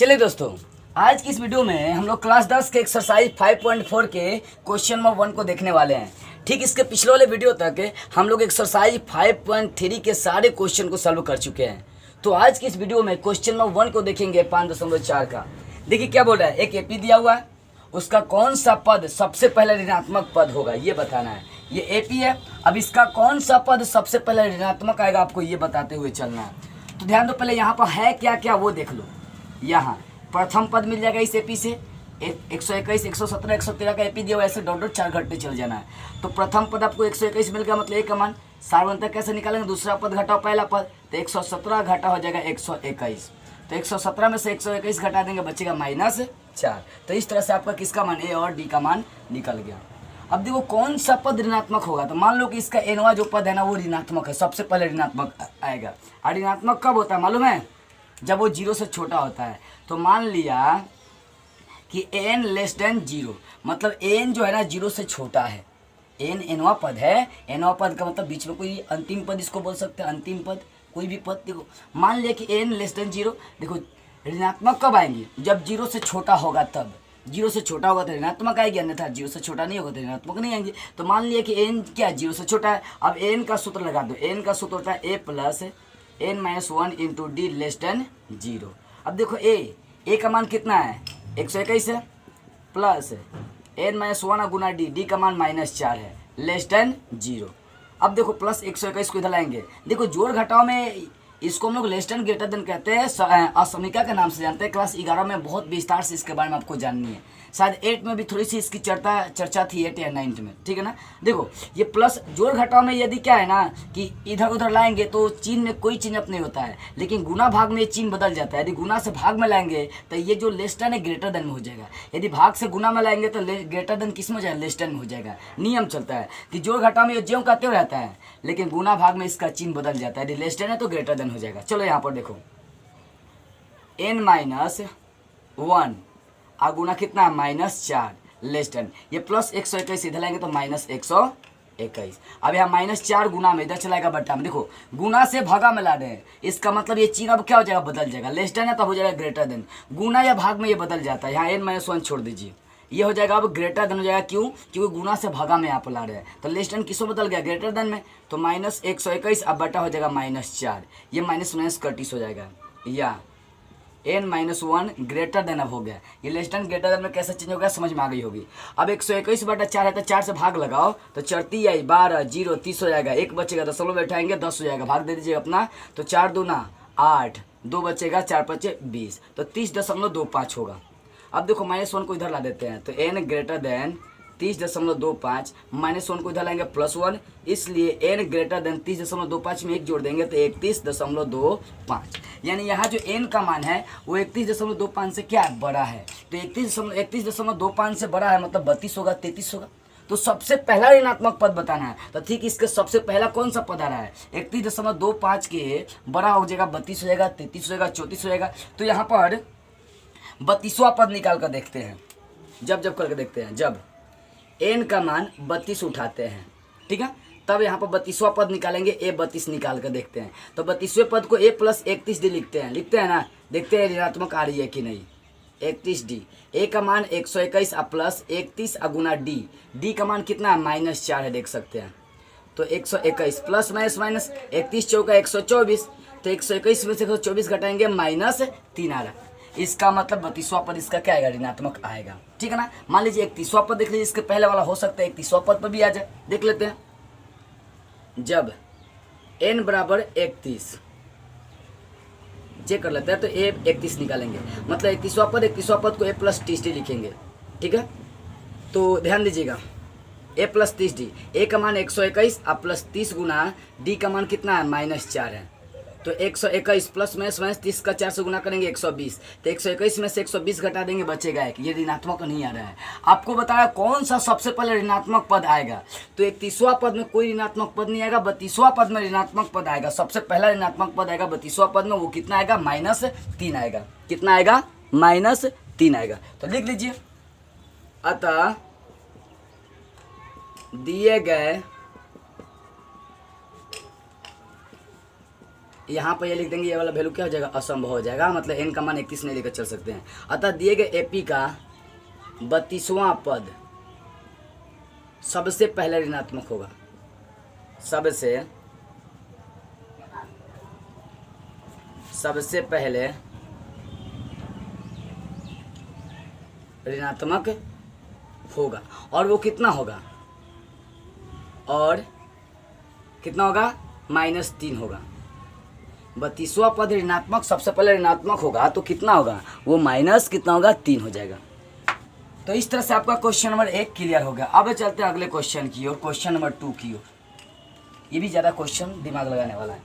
चलिए दोस्तों, आज की इस वीडियो में हम लोग क्लास 10 के एक्सरसाइज 5.4 के क्वेश्चन नंबर 1 को देखने वाले हैं। ठीक इसके पिछले वाले वीडियो तक हम लोग एक्सरसाइज 5.3 के सारे क्वेश्चन को सॉल्व कर चुके हैं। तो आज की इस वीडियो में क्वेश्चन नंबर 1 को देखेंगे 5.4 का। देखिए क्या बोल रहा है, एक एपी दिया हुआ है, उसका कौन सा पद सबसे पहले ऋणात्मक पद होगा ये बताना है। ये एपी है, अब इसका कौन सा पद सबसे पहले ऋणात्मक आएगा आपको ये बताते हुए चलना है। तो ध्यान दो, पहले यहाँ पर है क्या क्या वो देख लो। यहाँ प्रथम पद मिल जाएगा इस एपी से 121, 117, 113 का एपी दिया हुआ, ऐसे डॉट डॉट 4 घटने चल जाना है। तो प्रथम पद आपको 121 मिल गया, मतलब एक का मान सार्वंतक कैसे निकालेंगे, दूसरा पद घटाओ पहला पद, तो 117 घटा हो जाएगा 121। तो 117 में से 121 घटा देंगे, बचेगा -4। तो इस तरह से आपका किसका मान ए और डी का मान निकल गया। अब देखो कौन सा पद ऋणात्मक होगा, तो मान लो कि इसका एनवा जो पद है ना वो ऋणात्मक है, सबसे पहले ऋणात्मक आएगा। और ऋणात्मक कब होता है मालूम है, जब वो 0 से छोटा होता है। तो मान लिया कि n लेस देन 0, मतलब n जो है ना 0 से छोटा है। n एनवा पद है, एनवा पद का मतलब बीच में कोई अंतिम पद इसको बोल सकते हैं, अंतिम पद कोई भी पद। देखो मान लिया कि n लेस देन 0, देखो ऋणात्मक कब आएंगे, जब 0 से छोटा होगा तब। 0 से छोटा होगा तो ऋणात्मक आएगी, अन्यथा 0 से छोटा नहीं होगा तो ऋणात्मक नहीं आएंगे। तो मान लिया कि n क्या 0 से छोटा है। अब n का सूत्र लगा दो, n का सूत्र होता है a plus n-1 into D less than 0। अब देखो a का मान कितना है 121 है, प्लस n-1 गुना डी का मान -4 है, लेस देन 0। अब देखो प्लस 121 को इधर लाएंगे, देखो जोड़ घटाव में इसको हम लोग लेस देन ग्रेटर देन कहते हैं, असमीका के नाम से जानते हैं। क्लास 11 में बहुत विस्तार से इसके बारे में आपको जाननी है, शायद 8 में भी थोड़ी सी इसकी चर्चा थी 8 या 9 में, ठीक है ना। देखो ये प्लस जोड़ घटाव में यदि क्या है ना कि इधर उधर लाएंगे तो चिन्ह में कोई चिन्ह नहीं होता है, लेकिन गुना भाग में ये चिन्ह बदल जाता है। यदि गुना से भाग में लाएंगे तो ये जो लेस देन है ग्रेटर देन में हो जाएगा, यदि भाग से गुना में लाएंगे तो ग्रेटर देन किस में हो जाएगा, लेस देन में हो जाएगा। नियम चलता है कि जोड़ घटाव में ये ज्यों का त्यों रहता है, लेकिन गुना भाग में इसका चिन्ह बदल जाता है। यदि लेस देन है तो ग्रेटर देन हो जाएगा। चलो यहाँ पर देखो n-1 गुना कितना -4 लेस देन, ये प्लस 121 इधर लाएंगे तो -121। अब यहाँ -4 गुना में इधर चलाएगा बट्टा में, देखो गुना से भागा में ला रहे हैं, इसका मतलब ये चिन्ह अब क्या हो जाएगा, बदल जाएगा। लेस देन है तो हो जाएगा ग्रेटर देन, गुना या भाग में ये बदल जाता है। यहाँ n-1 छोड़ दीजिए, ये हो जाएगा अब ग्रेटर देन हो जाएगा। क्यों? क्योंकि गुना से भागा में यहाँ पर ला रहे हैं, तो लेस देन किसमें बदल गया, ग्रेटर देन में। तो -121 अब बटा हो जाएगा -4, ये माइनस कटिस हो जाएगा, या n-1 ग्रेटर देन अब हो गया। ये लेस देन ग्रेटर देन में कैसे चेंज हो गया समझ में आ गई होगी। अब 121 बटा 4 है तो 4 से भाग लगाओ, तो 4 आई 12, 0 30 हो जाएगा, 1 बचेगा, दशमलव बैठाएंगे 10 हो जाएगा, भाग दे दीजिएगा अपना। तो 4 दूना 8, 2 बचेगा, 4 5 20, तो 30.25 होगा। अब देखो -1 को इधर ला देते हैं, तो n ग्रेटर देन 30.25, -1 को इधर लाएंगे +1, इसलिए n ग्रेटर देन 30.25 में 1 जोड़ देंगे तो 31.25। यानी यहाँ जो n का मान है वो 31.25 से क्या बड़ा है, तो 31.25 से बड़ा है, मतलब 32 होगा, 33 होगा। तो सबसे पहला ऋणात्मक पद बताना है, तो ठीक इसके सबसे पहला कौन सा पद आ रहा है, 31.25 के बड़ा हो जाएगा 32 हो जाएगा, 33 हो जाएगा, 34 हो जाएगा। तो यहाँ पर 32वां पद निकाल कर देखते हैं, जब करके देखते हैं, जब n का मान 32 उठाते हैं, ठीक है, तब यहाँ पर 32वां पद निकालेंगे, a 32 निकाल कर देखते हैं। तो 32वें पद को a प्लस 31d लिखते हैं ना, देखते हैं ऋणात्मक आ रही है कि नहीं। 31d, a का मान 121 प्लस 31 गुना d का मान कितना है -4 है, देख सकते हैं। तो 121 प्लस माइनस 31 चौका 124, तो 121 में से 124 घटाएंगे -3 आ रहा है। इसका मतलब 32वां पद इसका क्या आएगा, ऋणात्मक आएगा, ठीक है ना। मान लीजिए 31वां पद देख लीजिए, इसके पहले वाला हो सकता है 31वां पद पर भी आ जाए, देख लेते हैं। जब n बराबर 31 चेक कर लेते हैं, तो a 31 निकालेंगे, मतलब 31वां पद को a प्लस 30d लिखेंगे, ठीक है। तो ध्यान दीजिएगा, a प्लस 30d, a का मान 121 प्लस 30 गुना d का मान कितना है -4 है, तो 121 प्लस माइनस 30 का 4 से गुना करेंगे 120, तो 121 में से 120 घटा देंगे, बचेगा 1। ये ऋणात्मक नहीं आ रहा है। आपको बताया कौन सा सबसे पहले ऋणात्मक पद आएगा, तो 31वां पद में कोई ऋणात्मक पद नहीं आएगा, 32वां पद में ऋणात्मक पद आएगा। सबसे पहला ऋणात्मक पद आएगा 32वां पद में, वो कितना आएगा, -3 आएगा। कितना आएगा, -3 आएगा। तो लिख लीजिए, अतः दिए गए यहाँ पर ये लिख देंगे, ये वाला वैल्यू क्या हो जाएगा, असंभव हो जाएगा, मतलब n का मान 31 नहीं लेकर चल सकते हैं। अतः दिए गए AP का 32वां पद सबसे पहले ऋणात्मक होगा, सबसे पहले ऋणात्मक होगा। और वो कितना होगा, और कितना होगा, -3 होगा। 32वां पद ऋणात्मक सबसे पहले ऋणात्मक होगा तो कितना होगा, वो माइनस कितना होगा, 3 हो जाएगा। तो इस तरह से आपका क्वेश्चन नंबर 1 क्लियर हो गया। अब चलते हैं अगले क्वेश्चन की ओर, क्वेश्चन नंबर 2 की ओर। ये भी ज़्यादा क्वेश्चन दिमाग लगाने वाला है।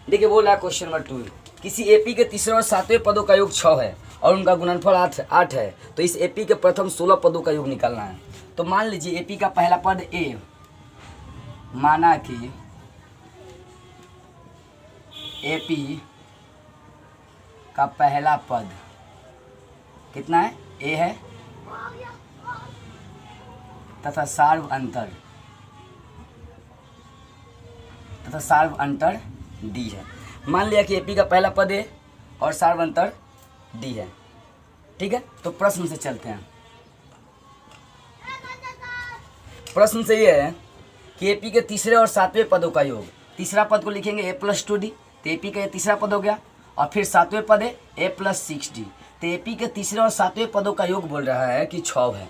देखिए बोल रहा है क्वेश्चन नंबर 2, किसी AP के तीसरे और 7वें पदों का योग 6 है और उनका गुणनफल 8 है, तो इस AP के प्रथम 16 पदों का योग निकालना है। तो मान लीजिए AP का पहला पद A, माना कि AP का पहला पद कितना है, A है, तथा सार्व अंतर D है। मान लिया कि AP का पहला पद A और सार्व अंतर D है, ठीक है। तो प्रश्न से चलते हैं। प्रश्न से ये है कि AP के तीसरे और 7वें पदों का योग, तीसरा पद को लिखेंगे A+2D, तो AP का ये तीसरा पद हो गया, और फिर 7वें पद है A+6D, तो AP के तीसरे और 7वें पदों का योग बोल रहा है कि 6 है।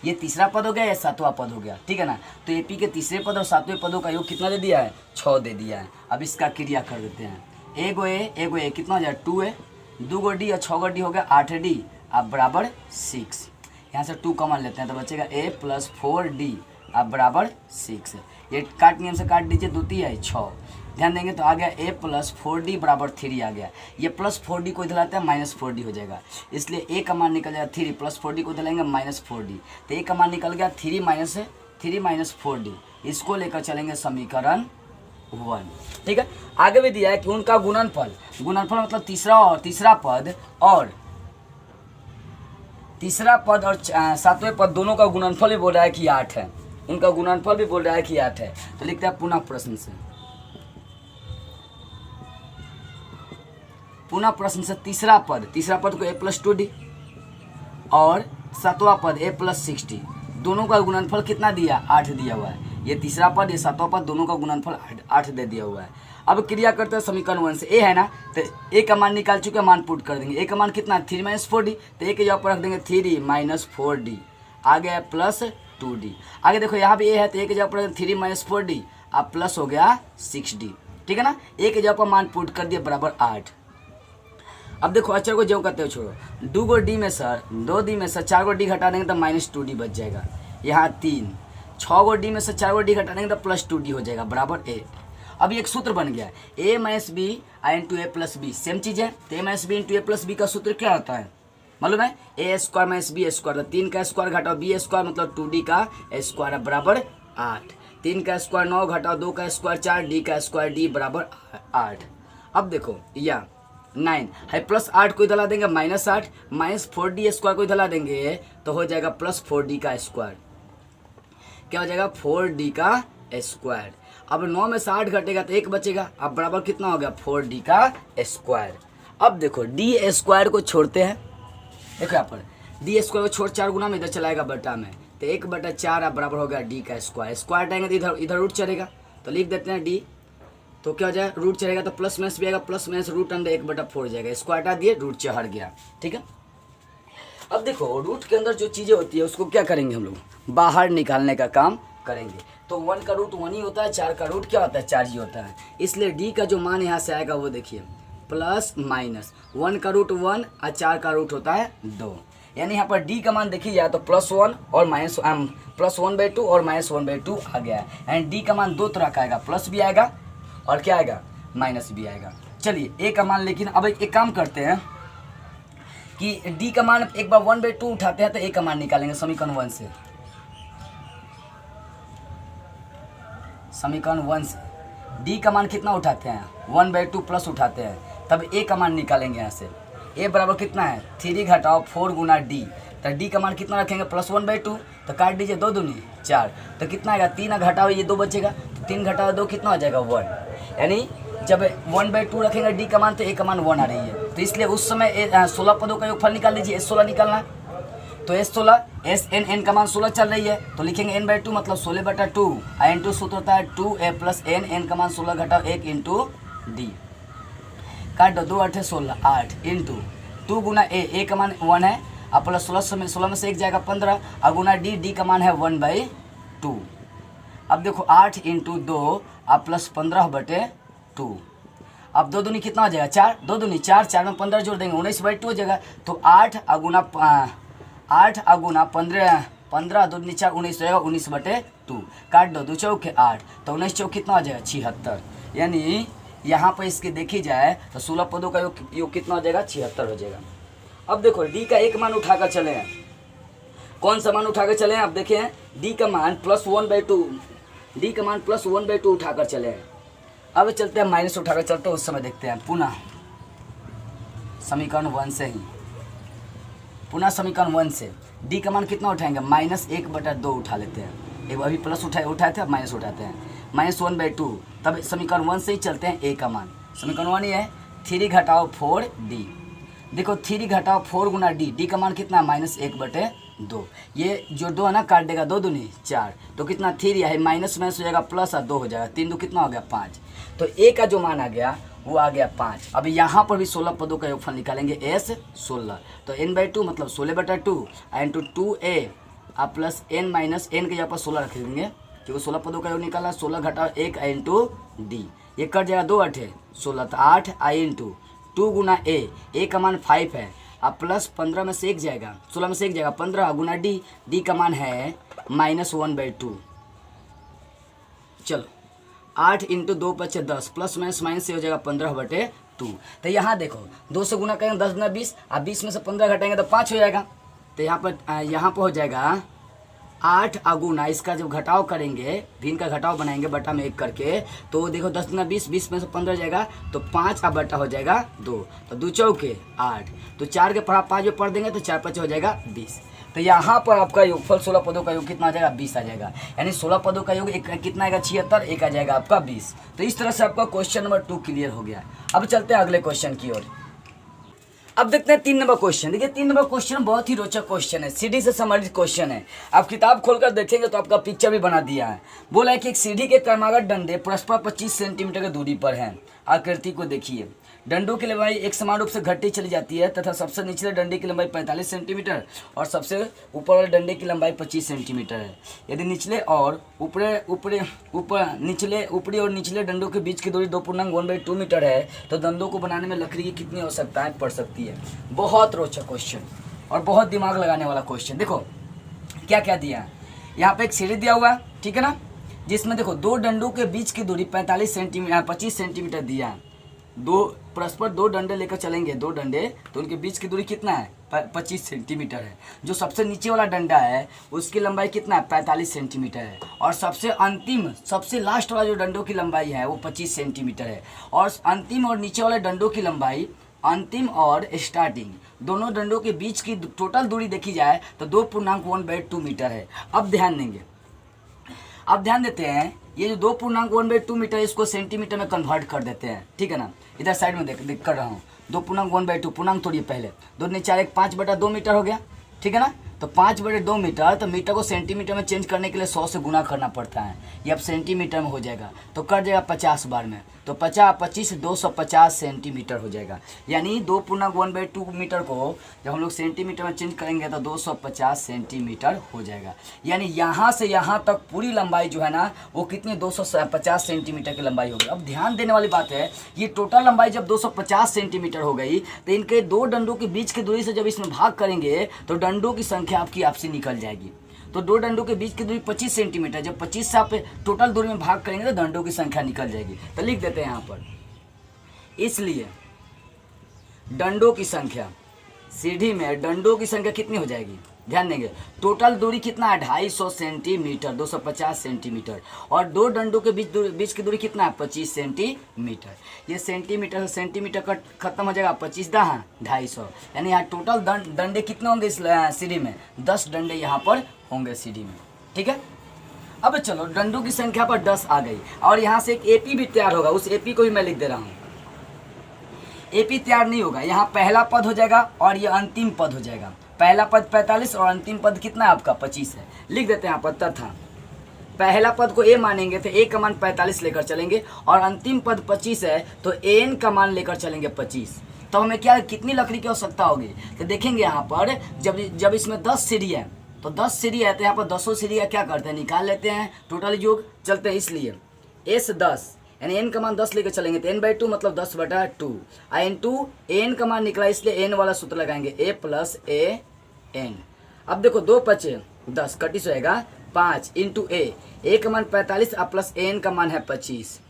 ये तीसरा पद हो गया, या 7वां पद हो गया, ठीक है ना। तो AP के तीसरे पद और 7वें पदों का योग कितना दे दिया है, 6 दे दिया है। अब इसका क्रिया कर देते हैं। एगो ए कितना हो जाए, 2A, 2 D और 6 D हो गया 8D, अब बराबर 6। यहाँ से 2 कॉमन लेते हैं तो बचेगा A+4D, अब बराबर 6। ये काट नियम से काट दीजिए, 2 3 है 6, ध्यान देंगे तो आ गया A+4D बराबर 3 आ गया। ये +4D को इधर लाते हैं, -4D हो जाएगा, इसलिए A का मान निकल जाएगा 3, +4D को इधर लेंगे -4D, तो A का मान निकल गया 3 - 4D। इसको लेकर चलेंगे समीकरण 1, ठीक है। आगे भी दिया है कि उनका गुणनफल मतलब तीसरा पद और 7वें पद दोनों का गुणनफल भी बोल रहा है कि 8 है, उनका गुणनफल भी बोल रहा है कि 8 है। तो लिखते हैं पुनः प्रश्न से तीसरा पद को A+2D और 7वां पद A+6D, दोनों का गुणनफल कितना दिया, 8 दिया हुआ है। ये तीसरा पद, ये 7वां पद, दोनों का गुणनफल 8 दे दिया हुआ है। अब क्रिया करते हैं समीकरण 1 से। A है ना, तो A का मान निकाल चुके, मान पुट कर देंगे। A का मान कितना, 3 - 4D, तो A के जगह पर रख देंगे 3 - 4D, आ गया +2D। आगे देखो यहाँ भी A है, तो A के जगह पर 3 - 4D, अब प्लस हो गया 6D, ठीक है ना। A के जगह पर मान पुट कर दिए बराबर 8। अब देखो अक्षर को जो करते हो छोड़ो, 2 D में से 4 D घटा देंगे तो -2D बच जाएगा, यहाँ 3। 6 D में से 4 D घटा देंगे तो +2D हो जाएगा बराबर 8। अब एक सूत्र बन गया, A - B × A+B, सेम चीज़ है। तो A - B × A+B का सूत्र क्या होता है मालूम है, A² - B², तो 3 का स्क्वायर घटाओ B² मतलब 2D का स्क्वायर बराबर 8। 3 का स्क्वायर 9 घटाओ 2 का स्क्वायर 4, D का स्क्वायर D बराबर 8। अब देखो या 9 है, +8 को इधर ला देंगे -8, -4D² को इधर ला देंगे तो हो जाएगा +4D का स्क्वायर, क्या हो जाएगा 4D का स्क्वायर। अब 9 में से 8 घटेगा तो 1 बचेगा, अब बराबर कितना हो गया 4D का स्क्वायर। अब देखो D² को छोड़ते हैं, देखो यहाँ पर D² को छोड़ 4 गुना में इधर चलाएगा बटा में, तो 1/4 अब बराबर हो गया D का स्क्वायर। स्क्वायर हटाएंगे तो इधर रूट चलेगा, तो लिख देते हैं D, तो क्या हो जाएगा रूट चलेगा तो प्लस में भी आएगा, प्लस में रूट अंडर 1/4 हो जाएगा, स्क्वायर हटा दिए रूट हट गया, ठीक है। अब देखो रूट के अंदर जो चीज़ें होती है उसको क्या करेंगे हम लोग, बाहर निकालने का काम करेंगे। तो 1 का रूट 1 ही होता है, 4 का रूट क्या होता है 4 ही होता है, इसलिए D का जो मान यहाँ से आएगा वो देखिए +-1 का रूट 1 और 4 का रूट होता है 2, यानी यहाँ पर D का मान देखिए जाए तो +1 और +1/2 और -1/2 आ गया है, एंड D का मान दो तरह का आएगा, प्लस भी आएगा और क्या आएगा माइनस भी आएगा। चलिए A का मान, लेकिन अब एक काम करते हैं कि D का मान एक बार 1/2 उठाते हैं तो A का मान निकालेंगे समीकरण 1 से। समीकरण 1 से D का मान कितना उठाते हैं 1/2 प्लस उठाते हैं, तब A का मान निकालेंगे। यहाँ से A बराबर कितना है 3 घटाओ 4 गुना D, तो D का मान कितना रखेंगे +1/2, तो काट दीजिए 2 दूनी 4, तो कितना आएगा 3 घटाओ ये 2 बचेगा, तो 3 घटाओ 2 कितना हो जाएगा 1। यानी जब 1/2 रखेंगे डी का मान तो ए का मान 1 आ रही है, तो इसलिए उस समय 16 पदों का योगफल निकाल लीजिए। S16 निकालना है तो S16 SN का मान 16 चल रही है, तो लिखेंगे n/2 मतलब 16/2 इंटू सूत्र होता है 2a + n का मान 16 घटाओ 1 इंटू डी। काट दो, 2 8 16 8 इंटू 2 गुना ए का मान 1 है, अब प्लस 16 में से 1 जाएगा 15 और गुना डी का मान है 1/2। अब देखो 8 इंटू 2 अब प्लस 15/2। अब 2 दूनी कितना हो जाएगा 4, 2 दूनी 4, 4 में 15 जोड़ देंगे 19/2 हो जाएगा। तो 8 गुना 15, 15 2 दूनी 4 19 हो जाएगा 19/2। काट दो, 2 चौके 8, तो 19 चौक कितना हो जाएगा 76। यानी यहाँ पर इसकी देखी जाए तो 16 पदों का योग कितना हो जाएगा 76 हो जाएगा। अब देखो डी का एक मान उठाकर चले हैं, कौन सा मान उठाकर चले हैं, अब देखें डी का मान +1/2, डी का मान +1/2 उठाकर चले हैं। अब चलते हैं माइनस उठाकर चलते हैं, उस समय देखते हैं पुनः समीकरण 1 से ही, पुनः समीकरण 1 से डी का मान कितना उठाएंगे -1/2 उठा लेते हैं। एक अभी प्लस उठाए थे, अब माइनस उठाते हैं -1/2। तब समीकरण 1 से ही चलते हैं ए का मान, समीकरण 1 ही है 3 घटाओ 4 डी। देखो 3 घटाओ 4 गुना डी का मान कितना -1/2। ये जो 2 है ना काट देगा, 2 दूनी 4, तो कितना 3 है, माइनस में हो जाएगा प्लस और 2 हो जाएगा, 3 2 कितना हो गया 5। तो ए का जो मान आ गया वो आ गया 5। अब यहाँ पर भी 16 पदों का योगफल निकालेंगे S16, तो n/2 मतलब 16/2 इंटू 2a अब प्लस n माइनस n के यहाँ पर 16 रख देंगे क्योंकि 16 पदों का योग निकाला, 16 घटाओ 1 इंटू डी, ये कट जाएगा 2 8 16, तो 8 आई इंटू 2 गुना ए का मान 5 है, अब प्लस 15 में से 1 जाएगा, 16 में से 1 जाएगा 15 गुना डी का मान है -1/2। चलो 8 इंटू 2 × 10 प्लस माइनस से हो जाएगा 15/2। तो यहाँ देखो 2 से गुना करेंगे 10 गुना 20, अब 20 में से 15 घटाएंगे तो 5 हो जाएगा। तो यहाँ पर हो जाएगा 8 गुना, इसका जब घटाव करेंगे भिन्न का घटाव बनाएंगे बटा में 1 करके, तो देखो 10 गुना 20, 20 में से 15 जाएगा तो 5 अब बटा हो जाएगा 2, तो 2 चौके 8, तो 4 के पढ़ा 5 में पढ़ देंगे तो 4 5 हो जाएगा 20। तो यहाँ पर आपका योगफल 16 पदों का योग कितना आ जाएगा 20 आ जाएगा, यानी 16 पदों का योग कितना आएगा 76, एक आ जाएगा आपका 20। तो इस तरह से आपका क्वेश्चन नंबर 2 क्लियर हो गया। अब चलते हैं अगले क्वेश्चन की ओर। अब देखते हैं 3 नंबर क्वेश्चन। देखिए 3 नंबर क्वेश्चन बहुत ही रोचक क्वेश्चन है, सीढ़ी से संबंधित क्वेश्चन है। आप किताब खोलकर देखेंगे तो आपका पिक्चर भी बना दिया है। बोला है कि एक सीढ़ी के क्रमागत डंडे परस्पर 25 सेंटीमीटर की दूरी पर हैं। आकृति को देखिए, डंडों की लंबाई एक समान रूप से घटती चली जाती है तथा सबसे निचले डंडे की लंबाई 45 सेंटीमीटर और सबसे ऊपर वाले डंडे की लंबाई 25 सेंटीमीटर है। यदि निचले और ऊपरी और निचले डंडों के बीच की दूरी 2.1/2 मीटर है तो डंडों को बनाने में लकड़ी की कितनी आवश्यकताएं पड़ सकती है। बहुत रोचक क्वेश्चन और बहुत दिमाग लगाने वाला क्वेश्चन। देखो क्या क्या दिया है, यहाँ पे एक सीढ़ी दिया हुआ है, ठीक है ना, जिसमें देखो 2 डंडों के बीच की दूरी 25 सेंटीमीटर दिया है। परस्पर 2 डंडे लेकर चलेंगे, 2 डंडे, तो उनके बीच की दूरी कितना है 25 सेंटीमीटर है। जो सबसे नीचे वाला डंडा है उसकी लंबाई कितना है 45 सेंटीमीटर है और सबसे लास्ट वाला जो डंडों की लंबाई है वो 25 सेंटीमीटर है। और अंतिम और नीचे वाले डंडों की लंबाई, अंतिम और स्टार्टिंग दोनों डंडों के बीच की टोटल दूरी देखी जाए तो 2.1/2 मीटर है। अब ध्यान देते हैं, ये जो 2.1/2 मीटर इसको सेंटीमीटर में कन्वर्ट कर देते हैं, ठीक है ना। इधर साइड में देख कर रहा हूँ, 2.1/2 पूर्णांक तोड़िए पहले, 2 ने 4 1 5/2 मीटर हो गया, ठीक है ना। तो 5/2 मीटर, तो मीटर को सेंटीमीटर में चेंज करने के लिए 100 से गुना करना पड़ता है। ये अब सेंटीमीटर में हो जाएगा तो कट जाएगा 50 बार में, तो 50 25 250 सेंटीमीटर हो जाएगा। यानी 2.1/2 मीटर को जब हम लोग सेंटीमीटर में चेंज करेंगे तो 250 सेंटीमीटर हो जाएगा। यानी यहाँ से यहाँ तक पूरी लंबाई जो है ना वो कितनी 250 सेंटीमीटर की लंबाई होगी। अब ध्यान देने वाली बात है, ये टोटल लंबाई जब 250 सेंटीमीटर हो गई तो इनके 2 डंडों के बीच की दूरी से जब इसमें भाग करेंगे तो डंडों की संख्या आपकी आपसे निकल जाएगी। तो 2 डंडों के बीच की दूरी 25 सेंटीमीटर, जब 25 से आप टोटल दूरी में भाग करेंगे तो डंडों की संख्या निकल जाएगी। तो लिख देते हैं यहाँ पर, इसलिए डंडों की संख्या, सीढ़ी में डंडों की संख्या कितनी हो जाएगी, ध्यान देंगे। टोटल दूरी कितना है 250 सेंटीमीटर, 250 सेंटीमीटर, और 2 डंडों के बीच की दूरी कितना है 25 सेंटीमीटर। ये सेंटीमीटर से सेंटीमीटर कट खत्म हो जाएगा, 25 दहा 250, यानी यहाँ टोटल डंडे कितने होंगे इस सीढ़ी में, 10 डंडे यहाँ पर होंगे सीढ़ी में, ठीक है। अब चलो डंडू की संख्या पर 10 आ गई और यहाँ से एक एपी भी तैयार होगा, उस एपी को भी मैं लिख दे रहा हूँ। एपी तैयार नहीं होगा, यहाँ पहला पद हो जाएगा और ये अंतिम पद हो जाएगा। पहला पद 45 और अंतिम पद कितना है आपका 25 है। लिख देते हैं यहाँ पर तथा पहला पद को ए मानेंगे तो ए का मान 45 लेकर चलेंगे और अंतिम पद 25 है तो एन का मान लेकर चलेंगे 25। तो हमें क्या कितनी लकड़ी की आवश्यकता होगी, तो देखेंगे यहाँ पर जब इसमें 10 सीढ़ी है तो 10 सीढ़ी है तो यहाँ पर 10 सीढ़ी क्या करते हैं निकाल लेते हैं टोटल योग चलते हैं। इसलिए एस 10 यानी एन का मान 10 लेकर चलेंगे तो n/2 मतलब 10/2 n2 एन का मान निकला इसलिए एन वाला सूत्र लगाएंगे a + a n। अब देखो 2 × 5 = 10 कटी से होएगा 5 × a का मान 45 प्लस एन का मान है 25।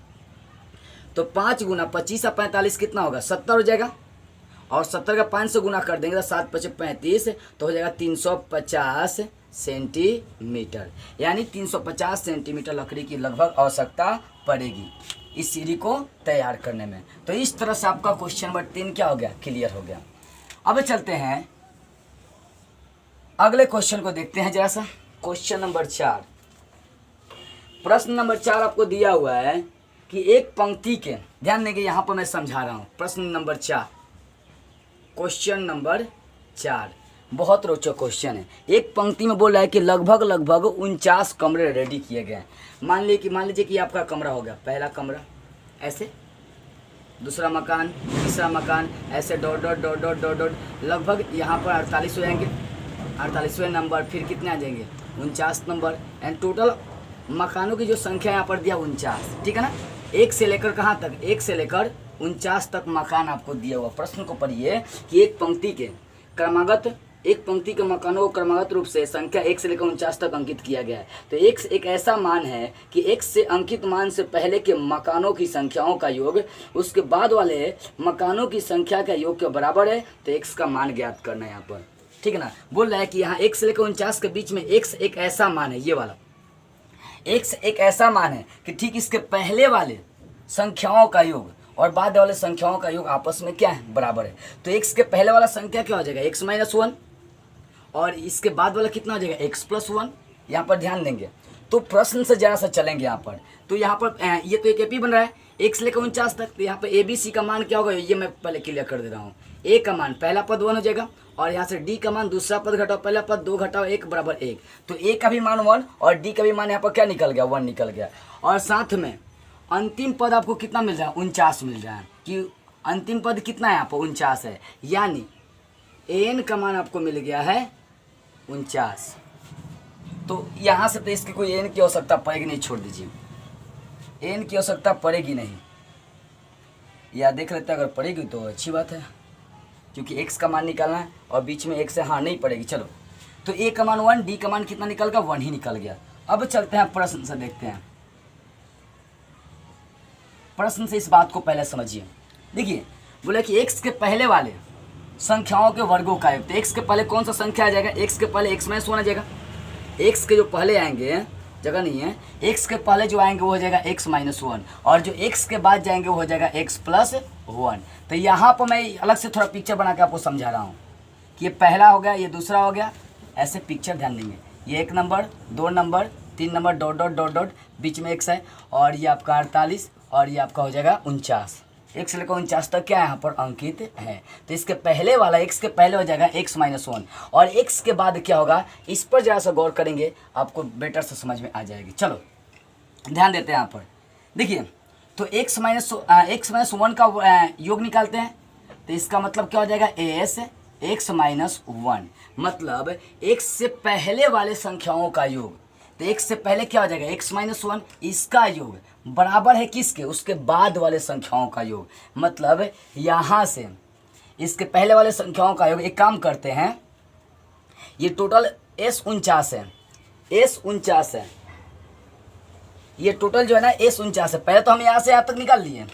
तो 5 × 25 और 45 कितना होगा 70 हो जाएगा और 70 का 5 से गुना कर देंगे तो 7 × 5 = 35 तो हो जाएगा 350 सेंटीमीटर। यानी 350 सेंटीमीटर लकड़ी की लगभग आवश्यकता पड़ेगी इस सीढ़ी को तैयार करने में। तो इस तरह से आपका क्वेश्चन नंबर 3 क्या हो गया क्लियर हो गया। अब चलते हैं अगले क्वेश्चन को देखते हैं जरा सा। क्वेश्चन नंबर 4, प्रश्न नंबर 4 आपको दिया हुआ है कि एक पंक्ति के, ध्यान देंगे यहाँ पर मैं समझा रहा हूँ। प्रश्न नंबर 4, क्वेश्चन नंबर 4 बहुत रोचक क्वेश्चन है। एक पंक्ति में बोल रहा है कि लगभग 49 कमरे रेडी किए गए हैं। मान लीजिए कि आपका कमरा हो गया, पहला कमरा ऐसे, दूसरा मकान, तीसरा मकान, ऐसे dot dot dot dot dot dot, लगभग यहाँ पर 48 हो जाएंगे, 48वें नंबर, फिर कितने आ जाएंगे 49 नंबर। एंड टोटल मकानों की जो संख्या यहाँ पर दिया 49, ठीक है ना। एक से लेकर कहाँ तक, 1 से लेकर 49 तक मकान आपको दिया हुआ। प्रश्न को पढ़िए कि एक पंक्ति के मकानों को क्रमागत रूप से संख्या 1 से लेकर 49 तक अंकित किया गया है। तो एक ऐसा मान है कि x से अंकित मान से पहले के मकानों की संख्याओं का योग उसके बाद वाले मकानों की संख्या का योग के बराबर है। तो x का मान ज्ञात करना है यहाँ पर, ठीक है ना। बोल रहा है कि यहाँ 1 से लेकर 49 के बीच में x एक ऐसा मान है, ये वाला x एक ऐसा मान है कि ठीक इसके पहले वाले संख्याओं का योग और बाद वाले संख्याओं का योग आपस में क्या है बराबर है। तो x के पहले वाला संख्या क्या हो जाएगा x - 1 और इसके बाद वाला कितना हो जाएगा x + 1। यहाँ पर ध्यान देंगे तो प्रश्न से जरा सा चलेंगे यहाँ पर। तो यहाँ पर ये तो एक एपी बन रहा है 1 से लेकर 49 तक। तो यहाँ पर ABC का मान क्या होगा ये मैं पहले क्लियर कर दे रहा हूँ। A का मान पहला पद 1 हो जाएगा और यहाँ से D का मान दूसरा पद घटाओ पहला पद 2 घटाओ 1 बराबर 1। तो A का भी मान 1 और D का भी मान यहाँ पर क्या निकल गया 1 निकल गया। और साथ में अंतिम पद आपको कितना मिल रहा है 49 मिल रहा है कि अंतिम पद कितना है यहाँ पर 49 है। यानी n का मान आपको मिल गया है 49। तो यहाँ से तो इसकी कोई n की आवश्यकता पड़ेगी नहीं, छोड़ दीजिए, n की आवश्यकता पड़ेगी नहीं। या देख लेते हैं अगर पड़ेगी तो अच्छी बात है क्योंकि x का मान निकालना है और बीच में x है, हाँ नहीं पड़ेगी। चलो तो a का मान 1, d का मान कितना निकल गया 1 ही निकल गया। अब चलते हैं प्रश्न से, देखते हैं प्रश्न से इस बात को पहले समझिए। देखिए बोले कि x के पहले वाले संख्याओं के वर्गों का योग। तो x के पहले कौन सा संख्या आ जाएगा, x के पहले x - 1 आ जाएगा। x के जो पहले आएंगे, जगह नहीं है, x के पहले जो आएंगे वो हो जाएगा x - 1 और जो x के बाद जाएंगे वो हो जाएगा x + 1। तो यहाँ पर मैं अलग से थोड़ा पिक्चर बना के आपको समझा रहा हूँ कि ये पहला हो गया, ये दूसरा हो गया, ऐसे पिक्चर ध्यान देंगे। ये 1 number, 2 number, 3 number, dot dot dot dot, बीच में x है और ये आपका 48 और ये आपका हो जाएगा 49। 1 से लेकर 49 तक क्या यहाँ पर अंकित है। तो इसके पहले वाला x के पहले हो जाएगा x - 1 और x के बाद क्या होगा, इस पर जरा सा गौर करेंगे आपको बेटर से समझ में आ जाएगी। चलो ध्यान देते हैं यहाँ पर। देखिए तो x - 1 का योग निकालते हैं। तो इसका मतलब क्या हो जाएगा x - 1 मतलब x से पहले वाले संख्याओं का योग। तो x से पहले क्या हो जाएगा x - 1, इसका योग बराबर है किसके, उसके बाद वाले संख्याओं का योग। मतलब यहाँ से इसके पहले वाले संख्याओं का योग, एक काम करते हैं, ये टोटल s 49 है, s 49 है, ये टोटल जो है ना s 49 है। पहले तो हम यहाँ से यहाँ तक निकाल लिए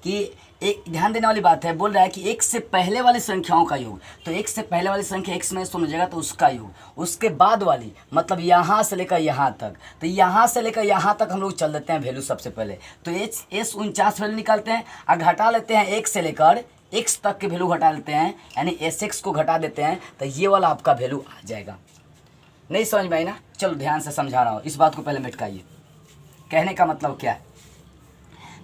कि एक ध्यान देने वाली बात है, बोल रहा है कि x से पहले वाली संख्याओं का योग। तो x से पहले वाली संख्या x में हो जाएगा तो उसका योग, उसके बाद वाली मतलब यहाँ से लेकर यहाँ तक। तो यहाँ से लेकर यहाँ तक हम लोग चल देते हैं वैल्यू सबसे पहले। तो s 49 वैल्यू निकालते हैं और घटा लेते हैं 1 से लेकर x तक के वैल्यू घटा लेते हैं, यानी sx को घटा देते हैं तो ये वाला आपका वैल्यू आ जाएगा। नहीं समझ में आई ना? चलो ध्यान से समझा रहा हूँ, इस बात को पहले मिटकाइए। कहने का मतलब क्या है?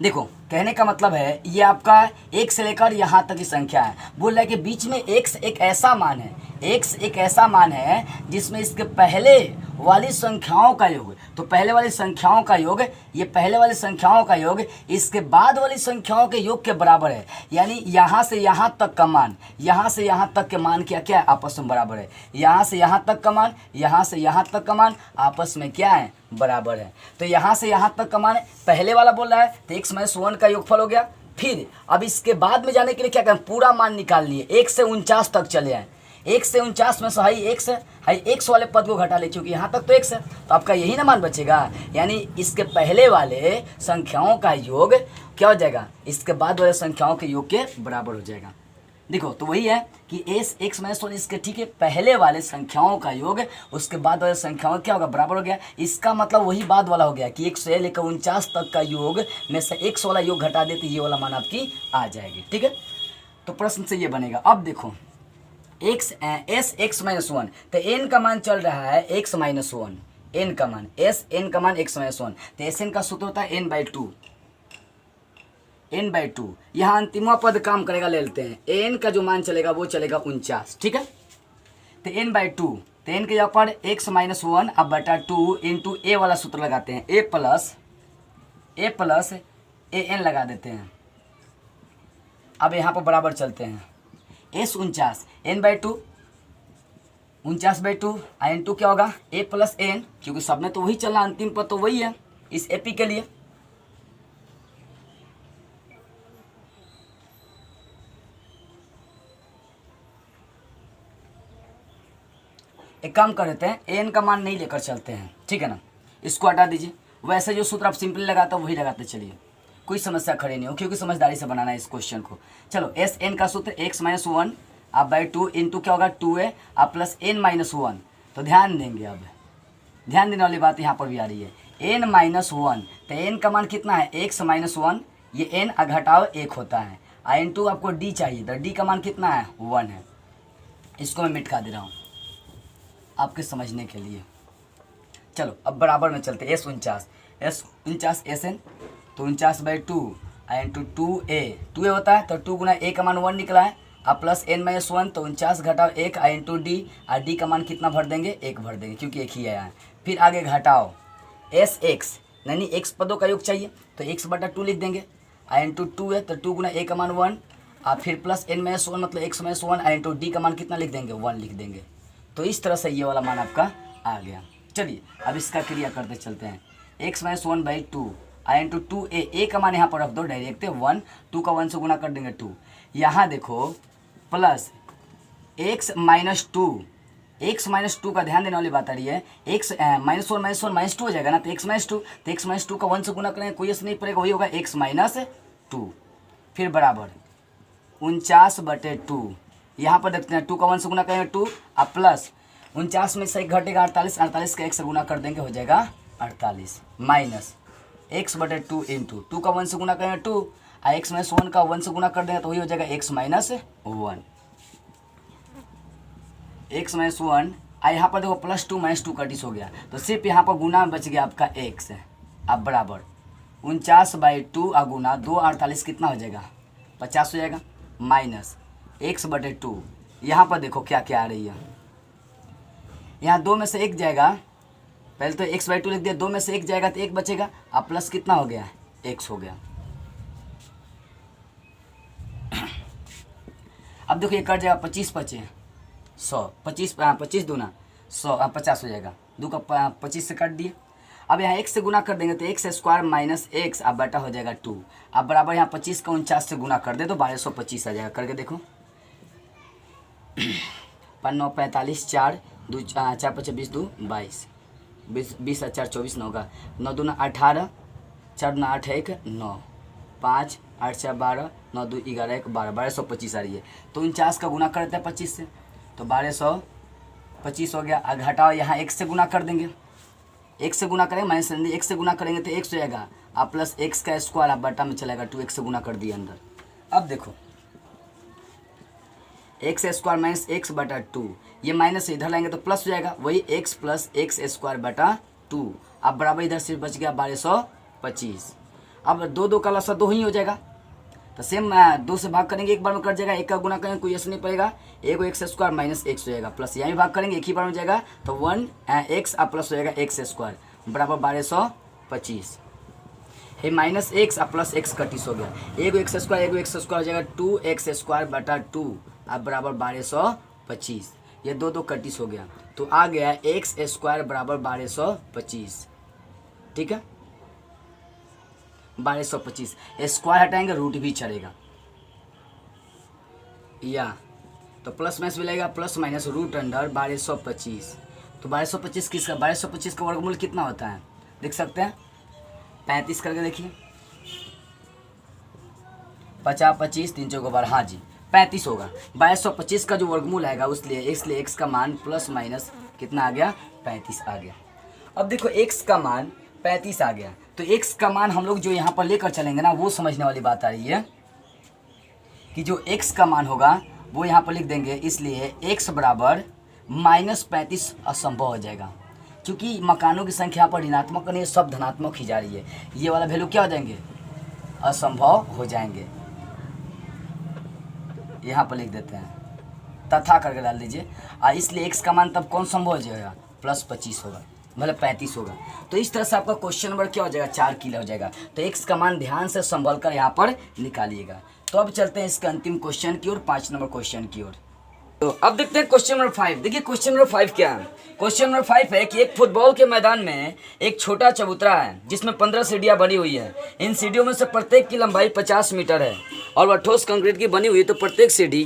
देखो, कहने का मतलब है ये आपका 1 से लेकर यहाँ तक की संख्या है। बोल रहा है कि बीच में x एक ऐसा मान है, x एक ऐसा मान है जिसमें इसके पहले वाली संख्याओं का योग, तो पहले वाली संख्याओं का योग, ये पहले वाली संख्याओं का योग इसके बाद वाली संख्याओं के योग के बराबर है। यानी यहाँ से यहाँ तक का मान, यहाँ से यहाँ तक के मान क्या क्या है? आपस में बराबर है। यहाँ से यहाँ तक का मान, यहाँ से यहाँ तक का मान आपस में क्या है? बराबर है। तो यहाँ से यहाँ तक का मान पहले वाला बोल रहा है, तो x - 1 का योगफल हो गया। फिर अब इसके बाद में जाने के लिए क्या करें? पूरा मान निकाल लिए, 1 से 49 तक चले आए। 1 से 49 में से हाई x है, हाई x वाले पद को घटा ले, क्योंकि यहाँ तक तो x है, तो आपका यही ना मान बचेगा। यानी इसके पहले वाले संख्याओं का योग क्या हो जाएगा? इसके बाद वाले संख्याओं के योग के बराबर हो जाएगा। देखो, तो वही है कि x - 1 इसके ठीक है पहले वाले संख्याओं का योग उसके बाद वाले संख्याओं क्या होगा? बराबर हो गया। इसका मतलब वही बाद वाला हो गया कि 1 से लेकर 49 तक का योग में से x वाला योग घटा देते, ये वाला मान आपकी आ जाएगी। ठीक है, तो प्रश्न से ये बनेगा। अब देखो, x - 1, तो n का मान चल रहा है x - 1, n का मान n का मान x - 1, तो Sn का सूत्र होता है n/2, n/2। यहाँ अंतिमवा पद काम करेगा, ले लेते हैं। n का जो मान चलेगा वो चलेगा 49। ठीक है, तो n/2, तो n के यहाँ पर x - 1 अब बटा 2 इंटू a वाला सूत्र लगाते हैं, a प्लस an लगा देते हैं। अब यहाँ पर बराबर चलते हैं, s 49 n/2, 49/2 n2 क्या होगा? a प्लस n, क्योंकि सब में तो वही चलना, अंतिम पद तो वही है इस एपी के लिए। एक काम कर देते हैं, एन का मान नहीं लेकर चलते हैं, ठीक है ना, इसको हटा दीजिए। वैसे जो सूत्र आप सिंपली लगाते हो वही लगाते चलिए, कोई समस्या खड़ी नहीं हो, क्योंकि समझदारी से बनाना है इस क्वेश्चन को। चलो, एस एन का सूत्र x - 1 आप बाई 2 इंटू क्या होगा? 2a आप प्लस n - 1। तो ध्यान देंगे, अब ध्यान देने वाली बात यहाँ पर भी आ रही है। n - 1, तो n का मान कितना है? x - 1, ये n घटाओ 1 होता है। n2 आपको d चाहिए, तो d का मान कितना है? 1 है। इसको मैं मिटका दे रहा हूँ आपके समझने के लिए। चलो, अब बराबर में चलते। s 49 Sn, तो 49/2 इंटू 2a होता है, तो 2 गुना a का मान 1 निकला है, अब प्लस n - 1, तो 49 घटाओ 1 इंटू d, और d का मान कितना भर देंगे? 1 भर देंगे, क्योंकि एक ही है यहाँ। फिर आगे घटाओ sx, यानी x पदों का योग चाहिए, तो x/2 लिख देंगे, इंटू 2 है, तो 2 गुना a का मान 1, और फिर प्लस n - 1 मतलब x - 1 इंटू d का मान कितना लिख देंगे? 1 लिख देंगे। तो इस तरह से ये वाला मान आपका आ गया। चलिए, अब इसका क्रिया करते चलते हैं। x - 1/2 इंटू 2a का मान यहाँ पर रख दो डायरेक्ट 1, 2 का 1 से गुना कर देंगे 2। यहाँ देखो प्लस x - 2, x - 2 का ध्यान देने वाली बात आ रही है। x - 1 -1 -2 हो जाएगा ना, तो x - 2, तो x - 2 का 1 से गुना करेंगे, कोई ऐसा नहीं पड़ेगा, वही होगा x - 2। फिर बराबर 49/2, यहाँ पर देखते हैं 2 का 1 से गुना करेंगे 2, अब प्लस 49 में से 1 घटेगा 48, 48 का 1 से गुना कर देंगे, हो जाएगा 48, माइनस x/2 इंटू 2 का 1 से गुना करेंगे 2, और x - 1 का 1 से गुना कर देंगे, तो वही हो जाएगा x - 1। x - 1, यहाँ पर देखो प्लस 2 - 2 का डिस हो गया, तो सिर्फ यहाँ पर गुना में बच गया आपका x है। अब बराबर 49/2 और गुना 2 48 कितना हो जाएगा? 50 हो जाएगा, माइनस x/2। यहाँ पर देखो क्या क्या आ रही है, यहाँ 2 में से 1 जाएगा, पहले तो x/2 लिख दिया, 2 में से 1 जाएगा तो 1 बचेगा, अब प्लस कितना हो गया? x हो गया। अब देखो ये कट जाएगा, 25 बचे 100, 25 दूना 100, 50 हो जाएगा, 2 का 25 से काट दिए। अब यहाँ x से गुना कर देंगे तो x² माइनस x, अब बटा हो जाएगा 2। अब बराबर यहाँ 25 का 49 से गुना कर दे तो 1225 आ जाएगा, करके देखो। 5 9 45, 4 2 4 5 20 2 22, 20 4 24 9 का 9 दूना 18, 4 दूना 8 1 9, 5 8 4 12, 9 2 11 1 12, 1225 आ रही है। तो 49 का गुना करते हैं 25 से, तो 1225 हो गया। घटाओ यहाँ x से गुना कर देंगे, x से गुना करेंगे माइनस x से गुना करेंगे तो x हो जाएगा, आप प्लस x का स्क्वायर आप बटा में चलेगा 2x से गुना कर दिए अंदर। अब देखो एक्स स्क्वायर माइनस एक्स बटा 2, ये माइनस इधर लाएंगे तो प्लस हो जाएगा, वही एक्स प्लस एक्स स्क्वायर बटा 2। अब बराबर इधर सिर्फ बच गया 1225। अब दो दो का लसा 2 ही हो जाएगा, तो सेम 2 से भाग करेंगे एक बार में कट जाएगा, एक का गुना करेंगे कोई ऐसा नहीं पड़ेगा, एक एक्स स्क्वायर माइनस एक्स हो जाएगा, प्लस यहाँ भी भाग करेंगे एक ही बार में जाएगा, तो 1 एक्स अब प्लस हो जाएगा एक्स स्क्वायर बराबर 1225। ये माइनस एक्स अब प्लस एक्स कटिस हो गया, एक एक्स स्क्वायर हो जाएगा 2 एक्स स्क्वायर बटा 2 अब बराबर 1225। ये दो दो कटिस हो गया, तो आ गया एक्स स्क्वायर बराबर 1225। ठीक है, 1225 स्क्वायर हटाएंगे रूट भी चलेगा, या तो प्लस माइनस मिलेगा, प्लस माइनस रूट अंडर 1225। तो 1225 किसका, 1225 का वर्गमूल कितना होता है देख सकते हैं, 35 करके देखिए, 50 25 3 चौको 12, हाँ जी 35 होगा। 1225 का जो वर्गमूल आएगा इसलिए x का मान प्लस माइनस कितना आ गया, 35 आ गया। अब देखो x का मान 35 आ गया, तो x का मान हम लोग जो यहाँ पर लेकर चलेंगे ना, वो समझने वाली बात आ रही है कि जो x का मान होगा वो यहाँ पर लिख देंगे, इसलिए x बराबर -35 असंभव हो जाएगा, क्योंकि मकानों की संख्या पर ऋणात्मक नहीं, सब धनात्मक ही जा रही है, ये वाला वैल्यू क्या हो जाएंगे, असंभव हो जाएंगे। यहाँ पर लिख देते हैं, तथा करके डाल दीजिए, इसलिए x का मान तब कौन संभव हो जाएगा, +25 होगा, मतलब 35 होगा। तो इस तरह से आपका क्वेश्चन नंबर क्या हो जाएगा, 4 क्लियर हो जाएगा। तो x का मान ध्यान से संभल कर यहाँ पर निकालिएगा। तो अब चलते हैं इसके अंतिम क्वेश्चन की ओर, 5 नंबर क्वेश्चन की ओर। तो अब देखते हैं क्वेश्चन नंबर 5। देखिए क्वेश्चन नंबर 5 क्या है, क्वेश्चन नंबर 5 है कि एक फुटबॉल के मैदान में एक छोटा चबूतरा है जिसमें 15 सीढ़ियां बनी हुई है। इन सीढ़ियों में से प्रत्येक की लंबाई 50 मीटर है और वह ठोस कंक्रीट की बनी हुई है। तो प्रत्येक सीढ़ी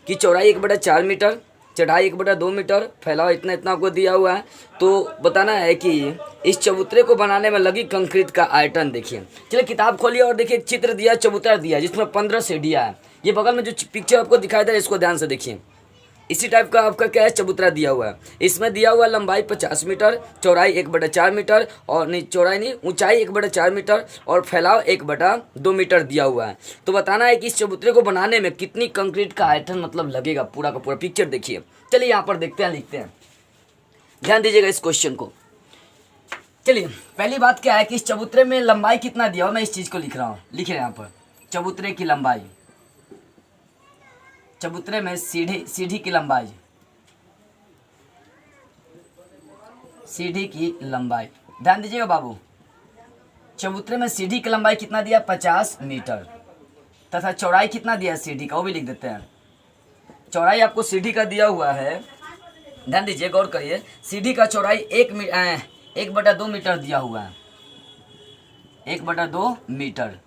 की चौड़ाई 1/4 मीटर, चढ़ाई 1/2 मीटर, फैलाव इतना इतना आपको दिया हुआ है। तो बताना है कि इस चबूतरे को बनाने में लगी कंक्रीट का आयतन देखिए। चलिए किताब खोलिए और देखिए, एक चित्र दिया, चबूतरा दिया जिसमें 15 सीढ़ियाँ हैं। ये बगल में जो पिक्चर आपको दिखाई दे रहा है इसको ध्यान से देखिए, इसी टाइप का आपका क्या है, चबूतरा दिया हुआ है। इसमें दिया हुआ लंबाई 50 मीटर, चौड़ाई 1/4 मीटर, और नहीं चौड़ाई नहीं, ऊंचाई 1/4 मीटर और फैलाव 1/2 मीटर दिया हुआ है। तो बताना है कि इस चबूतरे को बनाने में कितनी कंक्रीट का आयतन मतलब लगेगा, पूरा का पूरा पिक्चर देखिए। चलिए यहाँ पर देखते हैं, लिखते हैं, ध्यान दीजिएगा इस क्वेश्चन को। चलिए पहली बात क्या है कि इस चबूतरे में लंबाई कितना दिया हुआ, मैं इस चीज़ को लिख रहा हूँ, लिखिए यहाँ पर चबूतरे की लंबाई, चबूतरे में सीढ़ी की लंबाई, सीढ़ी की लंबाई, ध्यान दीजिएगा बाबू, चबूतरे में सीढ़ी की लंबाई कितना दिया, 50 मीटर, तथा चौड़ाई कितना दिया सीढ़ी का, वो भी लिख देते हैं। चौड़ाई आपको सीढ़ी का दिया हुआ है, ध्यान दीजिए, गौर करिए, सीढ़ी का चौड़ाई 1/2 मीटर दिया हुआ है, 1/2 मीटर,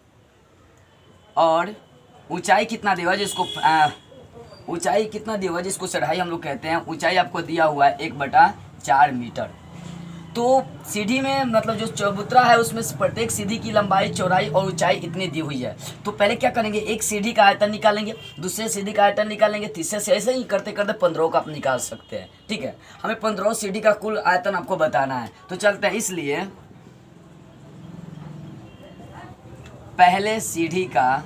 और ऊंचाई कितना दिया हुआ है, जिसको ऊंचाई कितना दिया हुआ है जिसको चढ़ाई हम लोग कहते हैं, ऊंचाई आपको दिया हुआ है 1/4 मीटर। तो सीढ़ी में मतलब जो चबूतरा है उसमें प्रत्येक सीढ़ी की लंबाई, चौड़ाई और ऊंचाई इतनी दी हुई है। तो पहले क्या करेंगे, एक सीढ़ी का आयतन निकालेंगे, दूसरे सीढ़ी का आयतन निकालेंगे, तीसरे से ऐसे ही करते करते 15 का आप निकाल सकते हैं। ठीक है, हमें 15 सीढ़ी का कुल आयतन आपको बताना है। तो चलते हैं, इसलिए पहले सीढ़ी का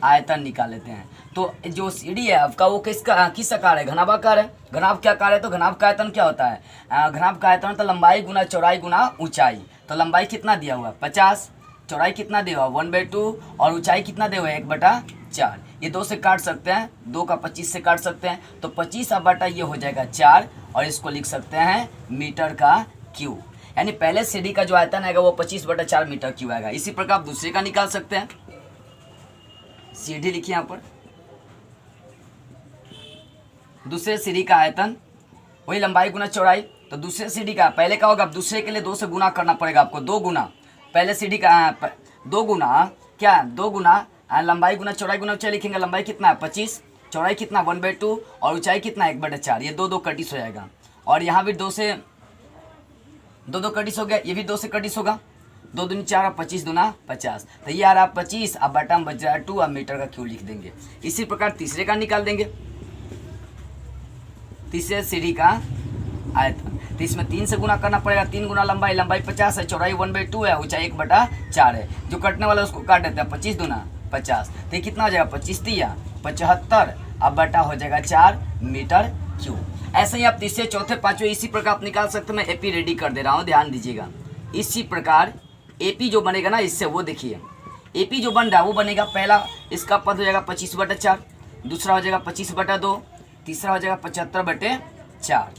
आयतन निकाल लेते हैं। तो जो सीढ़ी है आपका वो किस आकार है, घनाभाकार है। घनाभ क्या आकार है, तो घनाभ का आयतन क्या होता है, घनाभ का आयतन तो लंबाई गुना चौड़ाई गुना ऊंचाई। तो लंबाई कितना दिया हुआ 50, चौड़ाई कितना दिया हुआ 1/2 और ऊंचाई कितना दिया हुआ 1/4। ये 2 से काट सकते हैं, 2 का 25 से काट सकते हैं, तो 25 बटा ये हो जाएगा 4, और इसको लिख सकते हैं मीटर का क्यूब। यानी पहले सीढ़ी का जो आयतन आएगा वो 25/4 मीटर क्यूब आएगा। इसी प्रकार आप दूसरे का निकाल सकते हैं। सीढ़ी लिखिए यहाँ पर, दूसरे सीढ़ी का आयतन वही लंबाई गुना चौड़ाई। तो दूसरे सीढ़ी का पहले का होगा, अब दूसरे के लिए 2 से गुना करना पड़ेगा आपको, 2 गुना पहले सीढ़ी का 2 गुना क्या, 2 गुना लंबाई गुना चौड़ाई गुना ऊंचाई लिखेंगे। लंबाई कितना है 25, चौड़ाई कितना 1/2 और ऊंचाई कितना 1/4। ये 2 कटिस हो जाएगा, और यहाँ भी 2 से 2 कटिस हो गया, ये भी 2 से कटिस होगा, 2 दूनी 4 और 25 दूना 50। तो ये आ रहा 25, अब बटा में बच रहा 2, अब मीटर का क्यूब लिख देंगे। इसी प्रकार तीसरे का निकाल देंगे, तीसरे सीढ़ी का आयतन। तो इसमें 3 से गुना करना पड़ेगा, 3 गुना लंबाई, लंबाई 50 है, चौड़ाई 1/2 है, ऊंचाई 1/4 है। जो कटने वाला उसको काट देते हैं, 25 दूना 50। तो ये कितना हो जाएगा 25 तिया 75, अब बटा हो जाएगा 4 मीटर क्यूब। ऐसे ही आप तीसरे चौथे पाँचवें इसी प्रकार आप निकाल सकते हैं। मैं एपी रेडी कर दे रहा हूँ, ध्यान दीजिएगा। इसी प्रकार एपी जो बनेगा ना, इससे वो देखिए एपी जो बन रहा है वो बनेगा, पहला इसका पद हो जाएगा 25/4, दूसरा हो जाएगा 25/2, तीसरा हो जाएगा 75/4।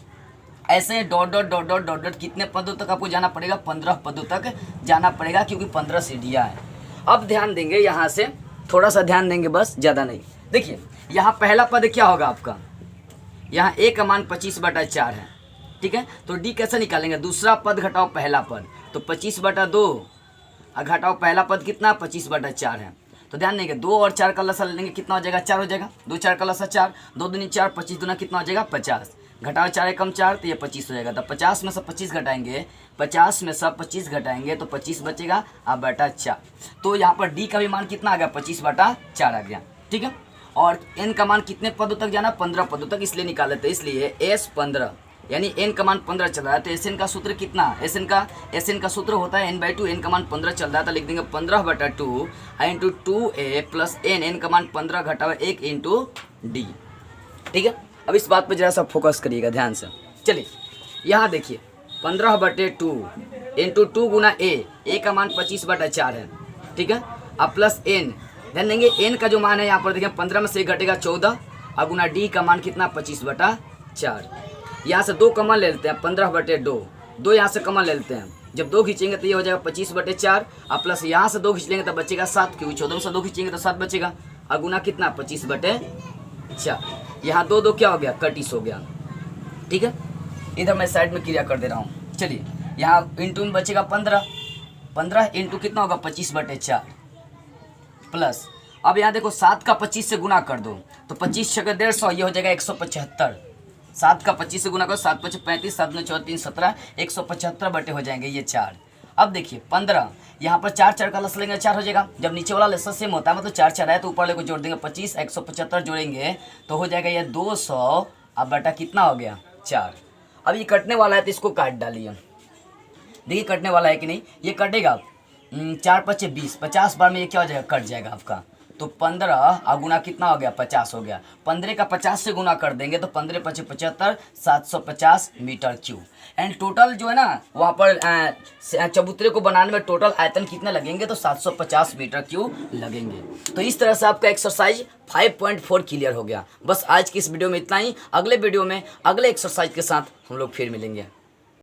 ऐसे dot dot dot dot dot dot कितने पदों तक आपको जाना पड़ेगा? 15 पदों तक जाना पड़ेगा, क्योंकि 15 सीढ़ियाँ हैं। अब ध्यान देंगे, यहाँ से थोड़ा सा ध्यान देंगे, बस ज़्यादा नहीं। देखिए यहाँ पहला पद क्या होगा आपका, यहाँ a का मान 25/4 है, ठीक है। तो d कैसे निकालेंगे? दूसरा पद घटाओ पहला पद, तो 25/2 और घटाओ पहला पद कितना? 25/4 है। तो ध्यान देंगे 2 और 4 का लसा लेंगे, कितना हो जाएगा? 4 हो जाएगा। 2 4 का लसा 4, 2 दूनी 4, 25 दूना कितना हो जाएगा? 50। घटाओ 4 एकम 4, तो ये 25 हो जाएगा। तो 50 में से 25 घटाएंगे, 50 में से 25 घटाएंगे तो 25 बचेगा अब बटा 4। तो यहाँ पर d का भी मान कितना आ गया? 25/4 आ गया, ठीक है। और n का मान कितने पदों तक जाना? 15 पदों तक, इसलिए निकाले थे। इसलिए S 15 यानी n का मान 15 चल रहा है, तो Sn का सूत्र कितना? Sn का सूत्र होता है n/2, n का मान 15 चल रहा है, तो लिख देंगे 15/2 इंटू 2a प्लस n का मान 15 घटाओ 1 इंटू d, ठीक है। अब इस बात पर जरा सा फोकस करिएगा ध्यान से। चलिए यहाँ देखिए 15/2 इंटू 2 गुना a का मान 25/4 है, ठीक है। अब प्लस n, ध्यान देंगे n का जो मान है यहाँ पर देखिए 15 में से 1 घटेगा 14, और गुना d का मान कितना? 25/4। यहाँ से 2 कॉमन ले लेते हैं, 15/2, 2 यहाँ से कॉमन ले लेते हैं। जब 2 खींचेंगे तो ये हो जाएगा 25/4, और प्लस यहाँ से 2 खींच लेंगे तो बचेगा 7, क्योंकि 14 में से 2 खींचेंगे तो 7 बचेगा, और गुना कितना? 25/4। यहाँ 2 2 क्या हो गया? 31 हो गया, ठीक है। इधर मैं साइड में क्रिया कर दे रहा हूँ। चलिए यहाँ इंटू में बचेगा 15 इंटू कितना होगा? 25/4 प्लस, अब यहाँ देखो 7 का 25 से गुना कर दो, तो 25 छः 150, ये हो जाएगा 175। 7 का 25 से गुना करो, 7 5 35, 7 9 14 17, 175 बटे हो जाएंगे ये 4। अब देखिए 15, यहाँ पर 4 4 का लस लेंगे 4 हो जाएगा। जब नीचे वाला लस सेम होता है, मतलब 4 4 है, तो ऊपर वाले को जोड़ देंगे 25, 175 जोड़ेंगे तो हो जाएगा ये 200। अब बटा कितना हो गया? 4। अब ये कटने वाला है तो इसको काट डालिए, देखिए कटने वाला है कि नहीं। ये कटेगा 4 5 20, 50 बार में ये क्या हो जाएगा? कट जाएगा आपका। तो 15 और गुना कितना हो गया? 50 हो गया। 15 का 50 से गुना कर देंगे तो 15 5 75, 750 मीटर क्यूब। एंड टोटल जो है ना वहाँ पर चबूतरे को बनाने में टोटल आयतन कितने लगेंगे? तो 750 मीटर क्यूब लगेंगे। तो इस तरह से आपका एक्सरसाइज 5.4 क्लियर हो गया। बस आज की इस वीडियो में इतना ही। अगले वीडियो में अगले एक्सरसाइज के साथ हम लोग फिर मिलेंगे।